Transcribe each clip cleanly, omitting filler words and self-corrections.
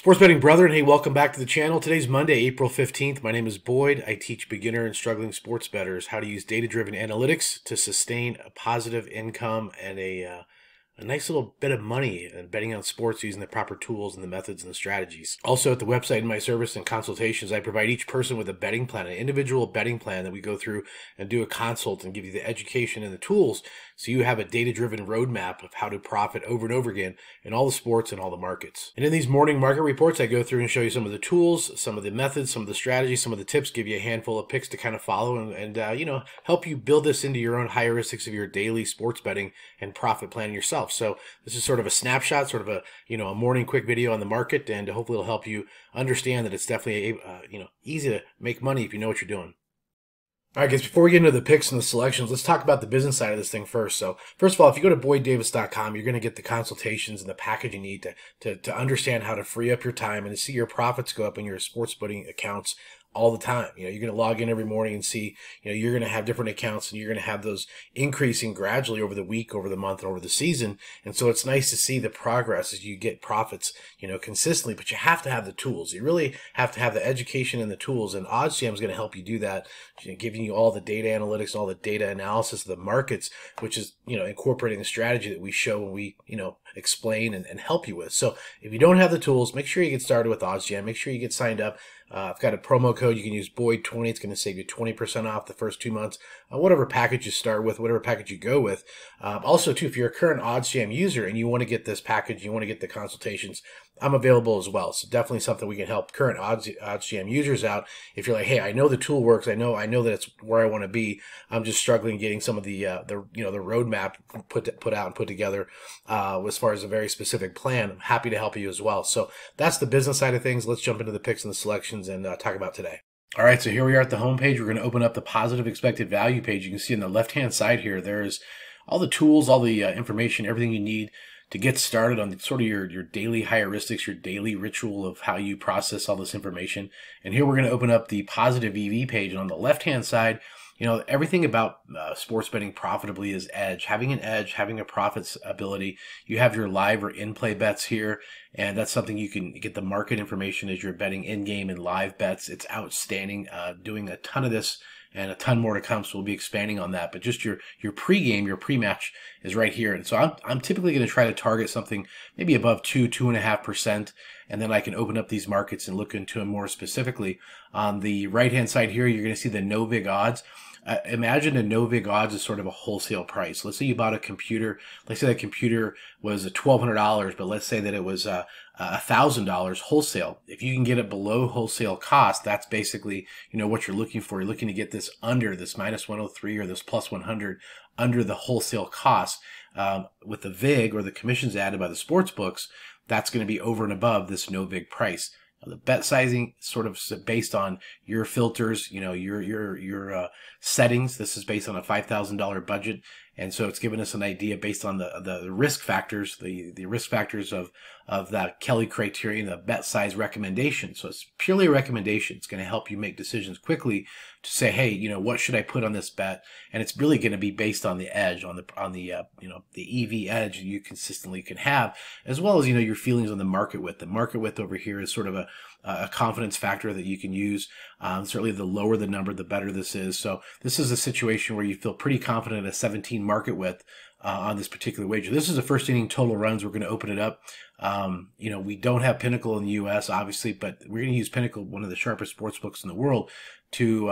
Sports betting brethren, hey, welcome back to the channel. Today's Monday, April 15th. My name is Boyd. I teach beginner and struggling sports bettors how to use data-driven analytics to sustain a positive income and a nice little bit of money and betting on sports using the proper tools and the methods and the strategies. Also at the website in my service and consultations, I provide each person with a betting plan, an individual betting plan that we go through and do a consult and give you the education and the tools so you have a data-driven roadmap of how to profit over and over again in all the sports and all the markets. And in these morning market reports, I go through and show you some of the tools, some of the methods, some of the strategies, some of the tips, give you a handful of picks to kind of follow and help you build this into your own heuristics of your daily sports betting and profit planning yourself. So this is sort of a snapshot, sort of a morning quick video on the market, and hopefully it'll help you understand that it's definitely easy to make money if you know what you're doing. All right, guys, before we get into the picks and the selections, let's talk about the business side of this thing first. So first of all, if you go to boyddavis.com, you're going to get the consultations and the package you need to understand how to free up your time and to see your profits go up in your sports betting accounts all the time. You're going to log in every morning and see, you're going to have different accounts and you're going to have those increasing gradually over the week, over the month, and over the season. And so it's nice to see the progress as you get profits, consistently, but you have to have the tools. You really have to have the education and the tools, and OddsJam is going to help you do that, giving you all the data analytics, all the data analysis of the markets, which is, incorporating the strategy that we show when we, explain and help you with. So if you don't have the tools, make sure you get started with OddsJam. Make sure you get signed up. I've got a promo code. You can use Boyd20. It's going to save you 20% off the first 2 months. Whatever package you start with, whatever package you go with. Also, too, if you're a current OddsJam user and you want to get this package, you want to get the consultations, I'm available as well. So definitely something we can help current OddsJam users out. If you're like, hey, I know the tool works. I know that it's where I want to be. I'm just struggling getting some of the roadmap put out and put together as far as a very specific plan. I'm happy to help you as well. So that's the business side of things. Let's jump into the picks and the selections and talk about today. All right, so here we are at the home page. We're going to open up the positive expected value page. You can see on the left-hand side here, there's all the tools, all the information, everything you need to get started on sort of your daily heuristics, your daily ritual of how you process all this information. And here we're going to open up the positive EV page. And on the left-hand side, everything about sports betting profitably is edge. Having an edge, having a profits ability. You have your live or in-play bets here, and that's something you can get the market information as you're betting in-game and live bets. It's outstanding. Doing a ton of this and a ton more to come, so we'll be expanding on that. But just your pregame, your pre-match is right here. And so I'm typically going to try to target something maybe above 2.5%, and then I can open up these markets and look into them more specifically. On the right-hand side here, you're going to see the no-vig odds. Imagine a no-vig odds is sort of a wholesale price. Let's say you bought a computer. Let's say that computer was $1,200, but let's say that it was $1,000 wholesale. If you can get it below wholesale cost, that's basically what you're looking for. You're looking to get this under this -103 or this +100 under the wholesale cost. With the VIG or the commissions added by the sports books, that's going to be over and above this no-vig price. The bet sizing sort of based on your filters, your settings. This is based on a $5,000 budget, and so it's given us an idea based on the risk factors, the risk factors of that Kelly criterion, the bet size recommendation. So it's purely a recommendation. It's going to help you make decisions quickly to say, hey, what should I put on this bet? And it's really going to be based on the edge, on the EV edge you consistently can have, as well as your feelings on the market width. The market width over here is sort of a confidence factor that you can use. Certainly the lower the number, the better this is. So this is a situation where you feel pretty confident at a 17 market width on this particular wager. This is the first inning total runs. We're going to open it up. We don't have Pinnacle in the U.S., obviously, but we're going to use Pinnacle, one of the sharpest sports books in the world, to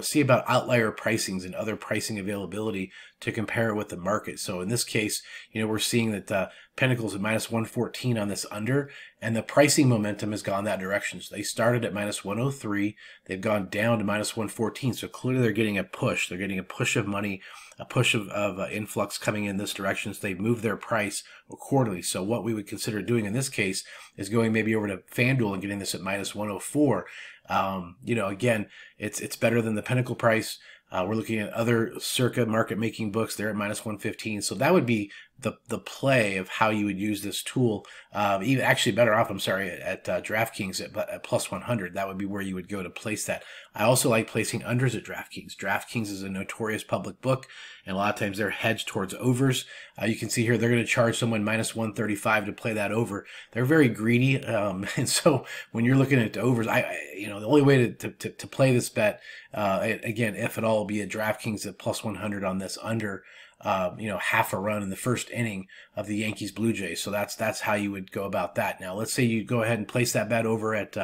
see about outlier pricings and other pricing availability to compare it with the market. So in this case, we're seeing that Pinnacle's at -114 on this under, and the pricing momentum has gone that direction. So they started at -103, they've gone down to -114. So clearly they're getting a push. They're getting a push of money, a push of influx coming in this direction. So they've moved their price accordingly. So what we would consider doing in this case is going maybe over to FanDuel and getting this at -104. Again, it's better than the Pinnacle price. We're looking at other circa market making books. They're at -115. So that would be the play of how you would use this tool. Even actually better off, I'm sorry, at DraftKings at plus 100. That would be where you would go to place that. I also like placing unders at DraftKings. DraftKings is a notorious public book, and a lot of times they're hedged towards overs. You can see here they're going to charge someone minus 135 to play that over. They're very greedy, and so when you're looking at the overs, the only way to play this bet, again, if at all, will be at DraftKings at plus 100 on this under. Half a run in the first inning of the Yankees Blue Jays. So that's how you would go about that. Now, let's say you go ahead and place that bet over at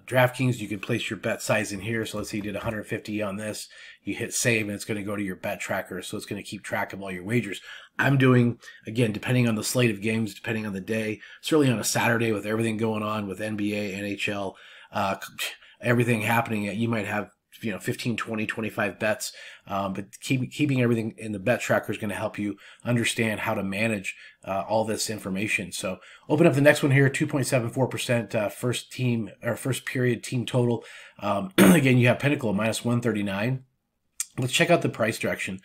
DraftKings. You could place your bet size in here. So let's say you did 150 on this. You hit save, and it's going to go to your bet tracker. So it's going to keep track of all your wagers. I'm doing, again, depending on the slate of games, depending on the day, certainly on a Saturday with everything going on with NBA, NHL, everything happening, you might have 15, 20, 25 bets. But keeping everything in the bet tracker is going to help you understand how to manage all this information. So open up the next one here, 2.74% first period team total. Again, you have Pinnacle minus 139. Let's check out the price direction.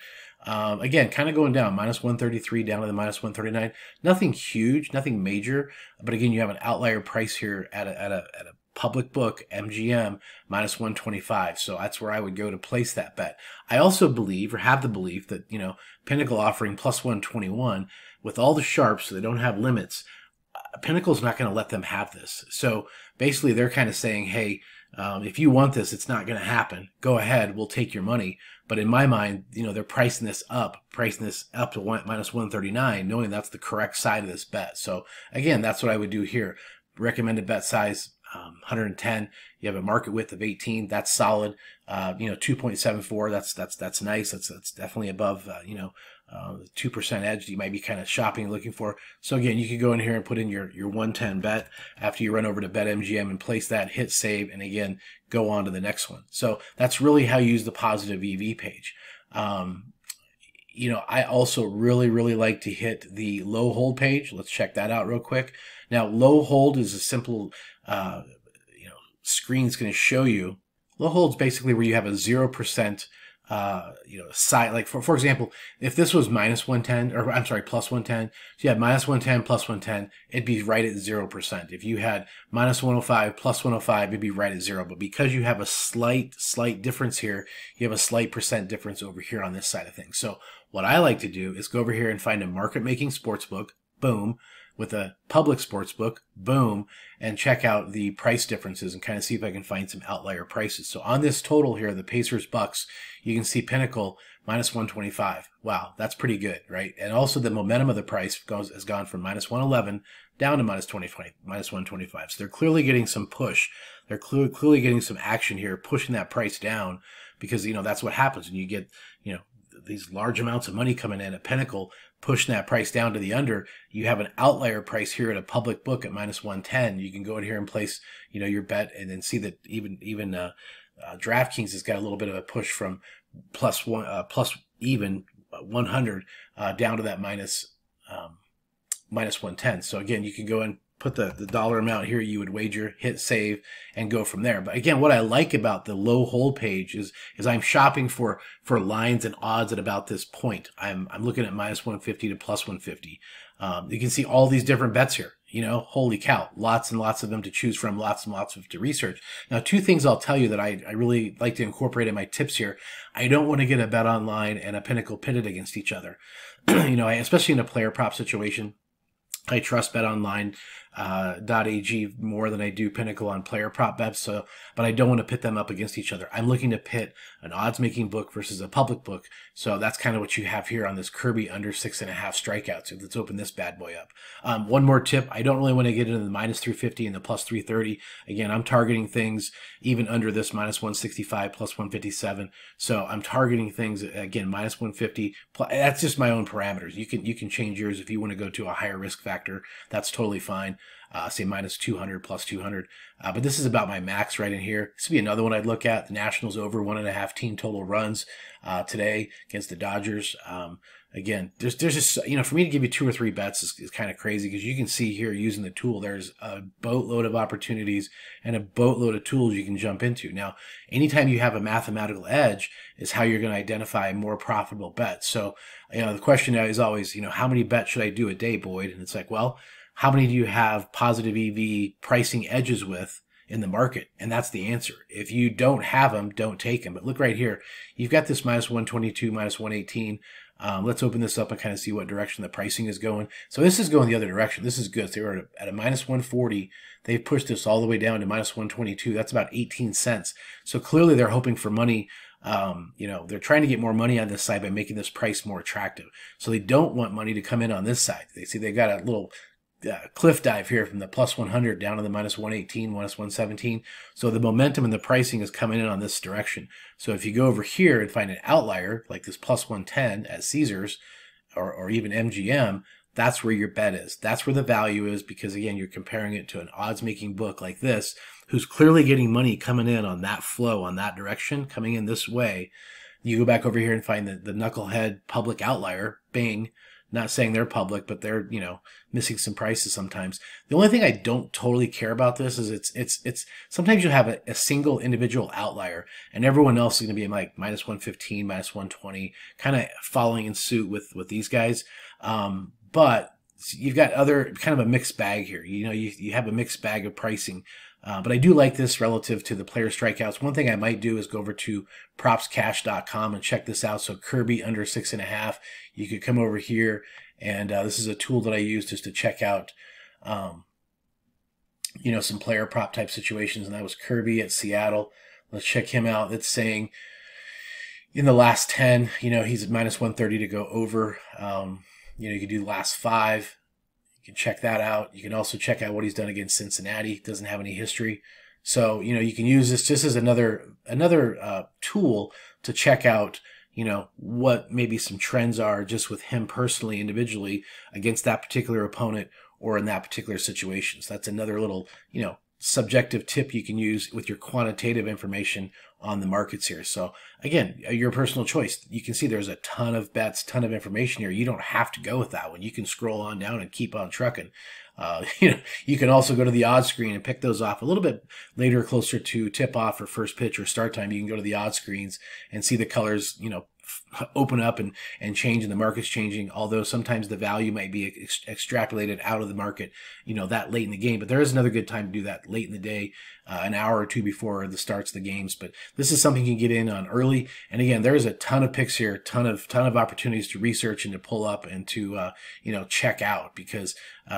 Again, kind of going down, minus 133 down to the minus 139. Nothing huge, nothing major. But again, you have an outlier price here at a public book, MGM, minus 125. So that's where I would go to place that bet. I also believe, or have the belief, that, Pinnacle offering plus 121 with all the sharps, so they don't have limits. Pinnacle's not going to let them have this. So basically, they're kind of saying, hey, if you want this, it's not going to happen. Go ahead, we'll take your money. But in my mind, they're pricing this up to minus 139, knowing that's the correct side of this bet. So again, that's what I would do here. Recommended bet size 110. You have a market width of 18. That's solid. 2.74. That's nice. That's definitely above 2% edge that you might be kind of shopping and looking for. So again, you could go in here and put in your 110 bet after you run over to BetMGM and place that, hit save, and again go on to the next one. So that's really how you use the positive EV page. I also really like to hit the low hold page. Let's check that out real quick. Now, low hold is a simple, screen's going to show you. Low hold is basically where you have a 0%, side. Like for example, if this was minus 110, or I'm sorry, plus 110, so you had minus 110, plus 110, it'd be right at 0%. If you had minus 105, plus 105, it'd be right at 0. But because you have a slight difference here, you have a slight percent difference over here on this side of things. So what I like to do is go over here and find a market-making sportsbook, boom, with a public sportsbook, boom, and check out the price differences and kind of see if I can find some outlier prices. So on this total here, the Pacers Bucks, you can see Pinnacle minus 125. Wow, that's pretty good, right? And also the momentum of the price has gone from minus 111 down to minus 125. So they're clearly getting some push. They're clearly getting some action here, pushing that price down, because that's what happens when you get these large amounts of money coming in at Pinnacle, pushing that price down to the under. You have an outlier price here at a public book at minus 110. You can go in here and place, your bet, and then see that even DraftKings has got a little bit of a push from plus 100 down to that minus 110. So again, you can go and put the dollar amount here you would wager, hit save, and go from there. But again, what I like about the low hold page is I'm shopping for lines and odds at about this point. I'm looking at minus 150 to plus 150. You can see all these different bets here. Holy cow, lots and lots of them to choose from, lots and lots of to research. Now, two things I'll tell you that I really like to incorporate in my tips here. I don't want to get a bet online and a Pinnacle pitted against each other. Especially in a player prop situation. I trust BetOnline.ag more than I do Pinnacle on player prop bets, but I don't want to pit them up against each other. I'm looking to pit an odds-making book versus a public book, so that's kind of what you have here on this Kirby under 6.5 strikeouts. So let's open this bad boy up. One more tip, I don't really want to get into the minus 350 and the plus 330. Again, I'm targeting things even under this minus 165, plus 157. So I'm targeting things, again, minus 150. That's just my own parameters. You can change yours if you want to go to a higher risk factor. That's totally fine. say minus 200, plus 200. But this is about my max right in here. This would be another one I'd look at. The Nationals over 1.5 team total runs today against the Dodgers. Again, there's just, for me to give you 2 or 3 bets is kind of crazy, because you can see here using the tool, there's a boatload of opportunities and a boatload of tools you can jump into. Now, anytime you have a mathematical edge is how you're going to identify more profitable bets. So, the question is always, how many bets should I do a day, Boyd? And it's like, well, how many do you have positive EV pricing edges with in the market? And that's the answer. If you don't have them, don't take them. But look right here. You've got this minus 122, minus 118. Let's open this up and kind of see what direction the pricing is going. So this is going the other direction. This is good. So they were at a minus 140. They've pushed this all the way down to minus 122. That's about 18 cents. So clearly they're hoping for money. They're trying to get more money on this side by making this price more attractive. So they don't want money to come in on this side. They see they got a little cliff dive here from the plus 100 down to the minus 118, minus 117. So the momentum and the pricing is coming in on this direction. So if you go over here and find an outlier like this plus 110 at Caesars or even MGM, that's where your bet is. That's where the value is, because again, you're comparing it to an odds making book like this, who's clearly getting money coming in on that flow, on that direction, coming in this way. You go back over here and find the knucklehead public outlier, Bing. Not saying they're public, but they're, missing some prices sometimes. The only thing I don't totally care about this is it's sometimes you have a single individual outlier and everyone else is going to be like minus 115, minus 120, kind of following in suit with these guys. But you've got other kind of a mixed bag here. You have a mixed bag of pricing. But I do like this relative to the player strikeouts. One thing I might do is go over to propscash.com and check this out. So Kirby under 6.5. You could come over here, and this is a tool that I use just to check out, some player prop type situations. And that was Kirby at Seattle. Let's check him out. It's saying in the last 10, he's at minus 130 to go over. You could do the last 5. You can check that out. You can also check out what he's done against Cincinnati. Doesn't have any history. So, you can use this just as another tool to check out, what maybe some trends are just with him personally, individually, against that particular opponent or in that particular situation. So that's another little, subjective tip you can use with your quantitative information on the markets here. So again, your personal choice. You can see there's a ton of bets, ton of information here. You don't have to go with that one. You can scroll on down and keep on trucking. You can also go to the odds screen and pick those off a little bit later, closer to tip off or first pitch or start time. You can go to the odds screens and see the colors, open up and change, and the market's changing, although sometimes the value might be extrapolated out of the market, that late in the game. But there is another good time to do that late in the day, an hour or two before the starts of the games. But this is something you can get in on early. And again, there's a ton of picks here, ton of opportunities to research and to pull up and to, check out, because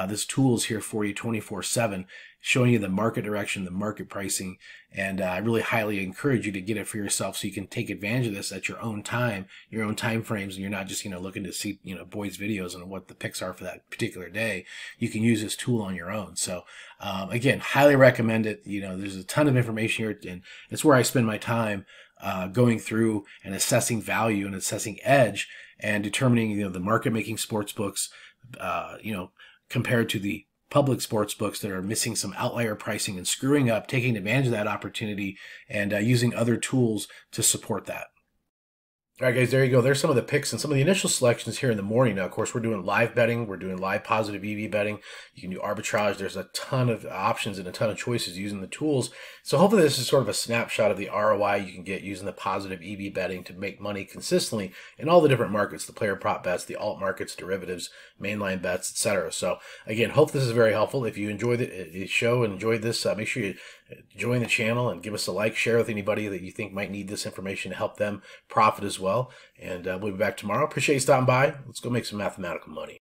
this tool is here for you 24/7. Showing you the market direction, the market pricing, and I really highly encourage you to get it for yourself so you can take advantage of this at your own time, your own time frames, and you're not just looking to see Boyd's videos and what the picks are for that particular day. You can use this tool on your own. So again, highly recommend it. There's a ton of information here, and it's where I spend my time going through and assessing value and assessing edge and determining the market making sports books, compared to the public sports books that are missing some outlier pricing and screwing up, taking advantage of that opportunity, and using other tools to support that. All right, guys, there you go. There's some of the picks and some of the initial selections here in the morning. Now, of course, we're doing live betting. We're doing live positive EV betting. You can do arbitrage. There's a ton of options and a ton of choices using the tools. So hopefully this is sort of a snapshot of the ROI you can get using the positive EV betting to make money consistently in all the different markets, the player prop bets, the alt markets, derivatives, mainline bets, etc. So again, hope this is very helpful. If you enjoyed the show and enjoyed this, make sure you join the channel and give us a like, share with anybody that you think might need this information to help them profit as well. And we'll be back tomorrow. Appreciate you stopping by. Let's go make some mathematical money.